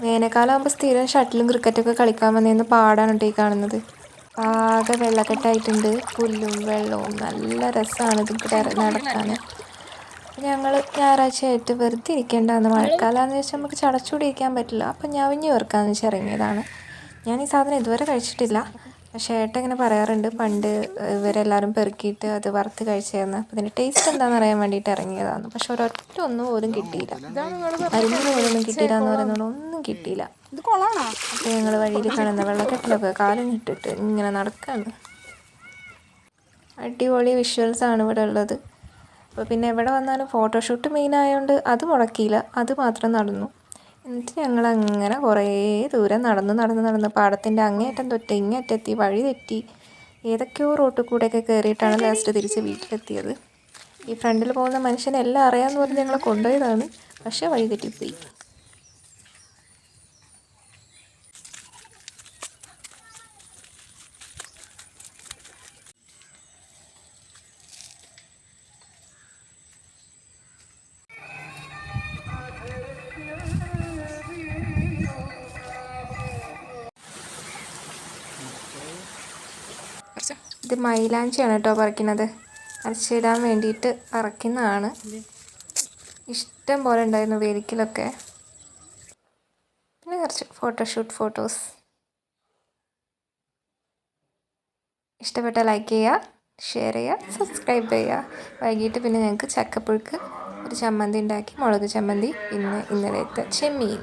വേനൽക്കാലമാകുമ്പോൾ സ്ഥിരം ഷട്ടിലും ക്രിക്കറ്റൊക്കെ കളിക്കാൻ വന്നിരുന്ന പാടാണ് കേട്ടോ ഈ കാണുന്നത്. ആകെ വെള്ളക്കെട്ടായിട്ടുണ്ട്. പുല്ലും വെള്ളവും നല്ല രസമാണ് ഇതിൽക്കൂടെ നടക്കാൻ. ഞങ്ങൾ ഞായറാഴ്ചയായിട്ട് വെറുതെ ഇരിക്കേണ്ടതെന്ന് മഴക്കാലമാണെന്ന് വെച്ചാൽ നമുക്ക് ചടച്ചുകൂടി ഇരിക്കാൻ പറ്റില്ല. അപ്പം ഞവിഞ്ഞ് വെറുക്കാമെന്ന് വെച്ച് ഇറങ്ങിയതാണ്. ഞാൻ ഈ സാധനം ഇതുവരെ കഴിച്ചിട്ടില്ല. പക്ഷേ ഏട്ടൻ ഇങ്ങനെ പറയാറുണ്ട് പണ്ട് ഇവരെല്ലാവരും പെറുക്കിയിട്ട് അത് വറുത്ത് കഴിച്ചായിരുന്നു. അപ്പോൾ ഇതിൻ്റെ ടേസ്റ്റ് എന്താണെന്ന് അറിയാൻ വേണ്ടിയിട്ട് ഇറങ്ങിയതാണ്. പക്ഷെ ഒരൊറ്റ ഒന്നും പോലും കിട്ടിയില്ല. അരിഞ്ഞത് പോലൊന്നും കിട്ടിയില്ല എന്ന് പറയുന്നത് ഒന്നും കിട്ടിയില്ല. അപ്പോൾ ഞങ്ങൾ വഴിയിൽ കാണുന്ന വെള്ളക്കെട്ടിലൊക്കെ കാലും ഇട്ടിട്ട് ഇങ്ങനെ നടക്കുകയാണ്. അടിപൊളി വിഷ്വൽസാണ് ഇവിടെ ഉള്ളത്. അപ്പോൾ പിന്നെ എവിടെ വന്നാലും ഫോട്ടോഷൂട്ട് മെയിൻ ആയതുകൊണ്ട് അത് മുടക്കിയില്ല, അത് മാത്രം നടന്നു. എന്നിട്ട് ഞങ്ങളങ്ങനെ കുറേ ദൂരം നടന്ന് പാടത്തിൻ്റെ അങ്ങേയറ്റം തൊട്ട് ഇങ്ങേറ്റെത്തി, വഴി തെറ്റി ഏതൊക്കെയോ റോട്ടിൽ കൂടെയൊക്കെ കയറിയിട്ടാണ് ലാസ്റ്റ് തിരിച്ച് വീട്ടിലെത്തിയത്. ഈ ഫ്രണ്ടിൽ പോകുന്ന മനുഷ്യനെ എല്ലാം അറിയാമെന്ന് പറഞ്ഞ് ഞങ്ങളെ കൊണ്ടുപോയതാണ്, പക്ഷേ വഴി തെറ്റിപ്പോയി. ഇത് മൈലാഞ്ചിയാണ് കേട്ടോ പറിക്കുന്നത്. അരച്ചിടാൻ വേണ്ടിയിട്ട് പറിക്കുന്നതാണ്. ഇഷ്ടം പോലെ ഉണ്ടായിരുന്നു വേദിക്കലൊക്കെ. പിന്നെ കുറച്ച് ഫോട്ടോസ്. ഇഷ്ടപ്പെട്ടാൽ ലൈക്ക് ചെയ്യുക, ഷെയർ ചെയ്യുക, സബ്സ്ക്രൈബ് ചെയ്യുക. വൈകിട്ട് പിന്നെ ഞങ്ങൾക്ക് ചക്കപ്പുഴുക്ക്, ഒരു ചമ്മന്തി ഉണ്ടാക്കി, മുളക് ചമ്മന്തി, പിന്നെ ഇന്നലത്തെ ചെമ്മീൻ.